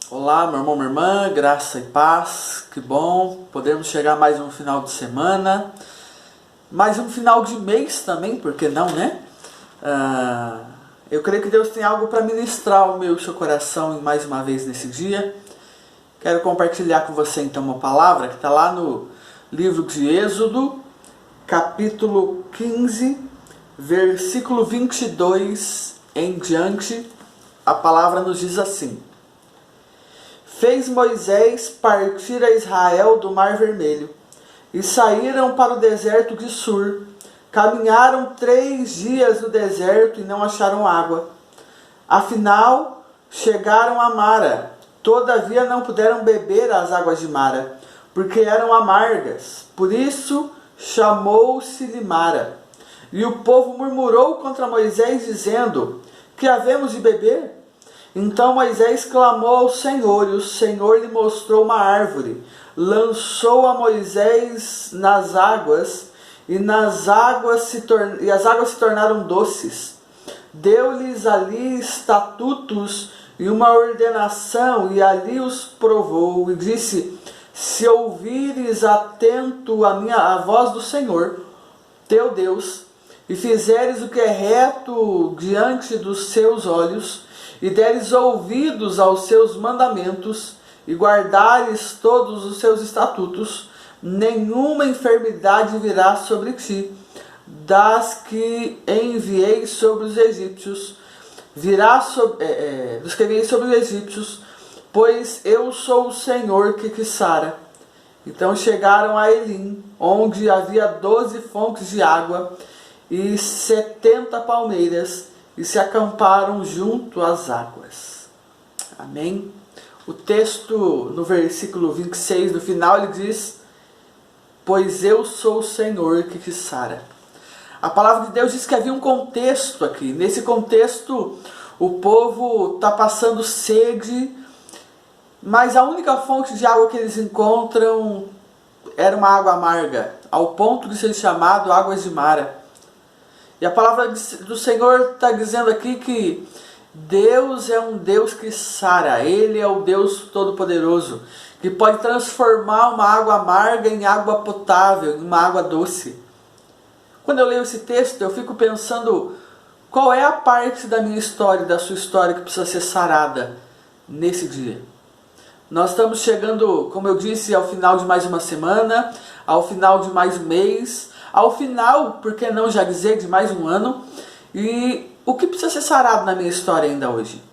Olá, meu irmão, minha irmã, graça e paz, que bom podermos chegar a mais um final de semana, mais um final de mês também, por que não, né? Eu creio que Deus tem algo para ministrar ao meu e seu coração mais uma vez nesse dia. Quero compartilhar com você então uma palavra que está lá no livro de Êxodo, capítulo 15, versículo 22 em diante. A palavra nos diz assim: Fez Moisés partir a Israel do Mar Vermelho, e saíram para o deserto de Sur. Caminharam 3 dias no deserto e não acharam água. Afinal, chegaram a Mara. Todavia não puderam beber as águas de Mara, porque eram amargas. Por isso chamou-se-lhe Mara. E o povo murmurou contra Moisés, dizendo: Que havemos de beber? Então Moisés clamou ao Senhor, e o Senhor lhe mostrou uma árvore. Lançou a Moisés nas águas, e as águas se tornaram doces. Deu-lhes ali estatutos e uma ordenação, e ali os provou, e disse: Se ouvires atento a voz do Senhor, teu Deus, e fizeres o que é reto diante dos seus olhos, e deres ouvidos aos seus mandamentos, e guardares todos os seus estatutos, nenhuma enfermidade virá sobre ti, das que enviei sobre os egípcios, dos que enviei sobre os egípcios, pois eu sou o Senhor que te sara. Então chegaram a Elim, onde havia 12 fontes de água e 70 palmeiras, e se acamparam junto às águas. Amém? O texto, no versículo 26, no final, ele diz: Pois eu sou o Senhor que te sara. A palavra de Deus diz que havia um contexto aqui. Nesse contexto, o povo está passando sede, mas a única fonte de água que eles encontram era uma água amarga, ao ponto de ser chamado águas de Mara. E a palavra do Senhor está dizendo aqui que Deus é um Deus que sara. Ele é o Deus Todo-Poderoso, que pode transformar uma água amarga em água potável, em uma água doce. Quando eu leio esse texto, eu fico pensando: qual é a parte da minha história, da sua história, que precisa ser sarada nesse dia? Nós estamos chegando, como eu disse, ao final de mais uma semana, ao final de mais um mês, ao final, por que não já dizer, de mais um ano. E o que precisa ser sarado na minha história ainda hoje?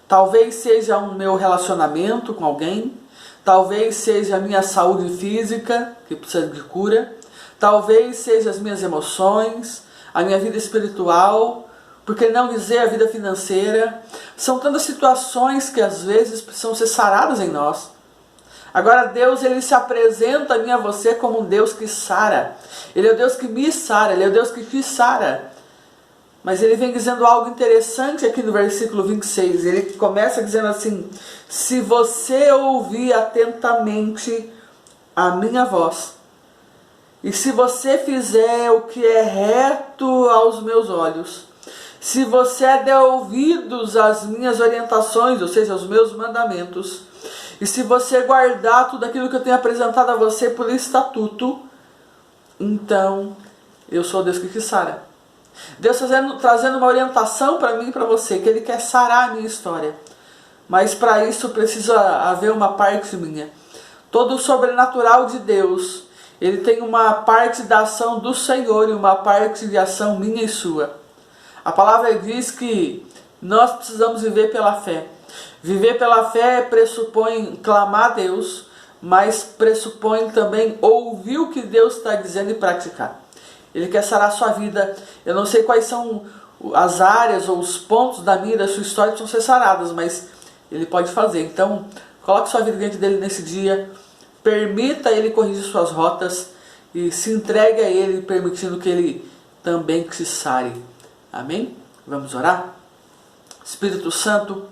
Talvez seja o meu relacionamento com alguém, talvez seja a minha saúde física, que precisa de cura, talvez seja as minhas emoções, a minha vida espiritual, por que não dizer a vida financeira. São tantas situações que às vezes precisam ser saradas em nós. Agora Deus, ele se apresenta a mim e a você como um Deus que sara. Ele é o Deus que me sara, ele é o Deus que te sara. Mas ele vem dizendo algo interessante aqui no versículo 26. Ele começa dizendo assim: Se você ouvir atentamente a minha voz, e se você fizer o que é reto aos meus olhos, se você der ouvidos às minhas orientações, ou seja, aos meus mandamentos, e se você guardar tudo aquilo que eu tenho apresentado a você por estatuto, então eu sou Deus que te sara. Deus trazendo uma orientação para mim e para você, que Ele quer sarar a minha história. Mas para isso precisa haver uma parte minha. Todo o sobrenatural de Deus, ele tem uma parte da ação do Senhor e uma parte de ação minha e sua. A palavra diz que nós precisamos viver pela fé. Viver pela fé pressupõe clamar a Deus, mas pressupõe também ouvir o que Deus está dizendo e praticar. Ele quer sarar a sua vida. Eu não sei quais são as áreas ou os pontos da minha e da sua história que precisam ser saradas, mas Ele pode fazer. Então, coloque sua vida diante dele nesse dia, permita Ele corrigir suas rotas e se entregue a Ele, permitindo que Ele também te sare. Amém? Vamos orar? Espírito Santo,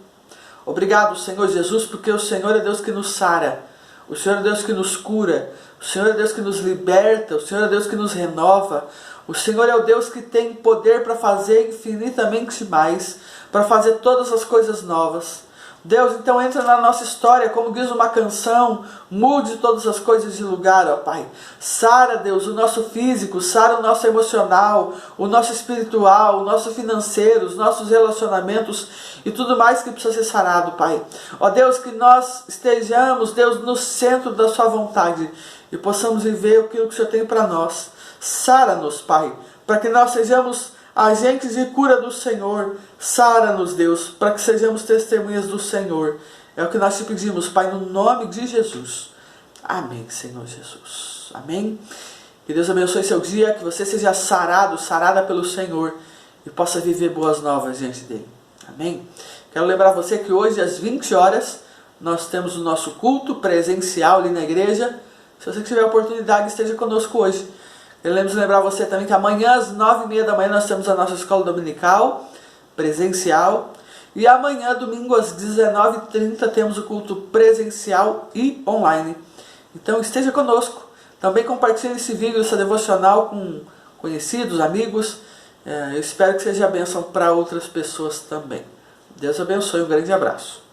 obrigado, Senhor Jesus, porque o Senhor é Deus que nos sara, o Senhor é Deus que nos cura, o Senhor é Deus que nos liberta, o Senhor é Deus que nos renova, o Senhor é o Deus que tem poder para fazer infinitamente mais, para fazer todas as coisas novas. Deus, então entra na nossa história, como diz uma canção, mude todas as coisas de lugar, ó Pai. Sara, Deus, o nosso físico, sara o nosso emocional, o nosso espiritual, o nosso financeiro, os nossos relacionamentos e tudo mais que precisa ser sarado, Pai. Ó Deus, que nós estejamos, Deus, no centro da sua vontade e possamos viver aquilo que o Senhor tem para nós. Sara-nos, Pai, para que nós sejamos agentes de cura do Senhor. Sara-nos, Deus, para que sejamos testemunhas do Senhor. É o que nós te pedimos, Pai, no nome de Jesus. Amém, Senhor Jesus. Amém. Que Deus abençoe seu dia, que você seja sarado, sarada pelo Senhor e possa viver boas novas diante dele. Amém. Quero lembrar você que hoje às 20 horas nós temos o nosso culto presencial ali na igreja. Se você tiver a oportunidade, esteja conosco hoje. Queremos lembrar você também que amanhã às 9h30 da manhã nós temos a nossa escola dominical presencial. E amanhã, domingo, às 19h30, temos o culto presencial e online. Então esteja conosco. Também compartilhe esse vídeo, essa devocional com conhecidos, amigos. Eu espero que seja bênção para outras pessoas também. Deus abençoe, um grande abraço.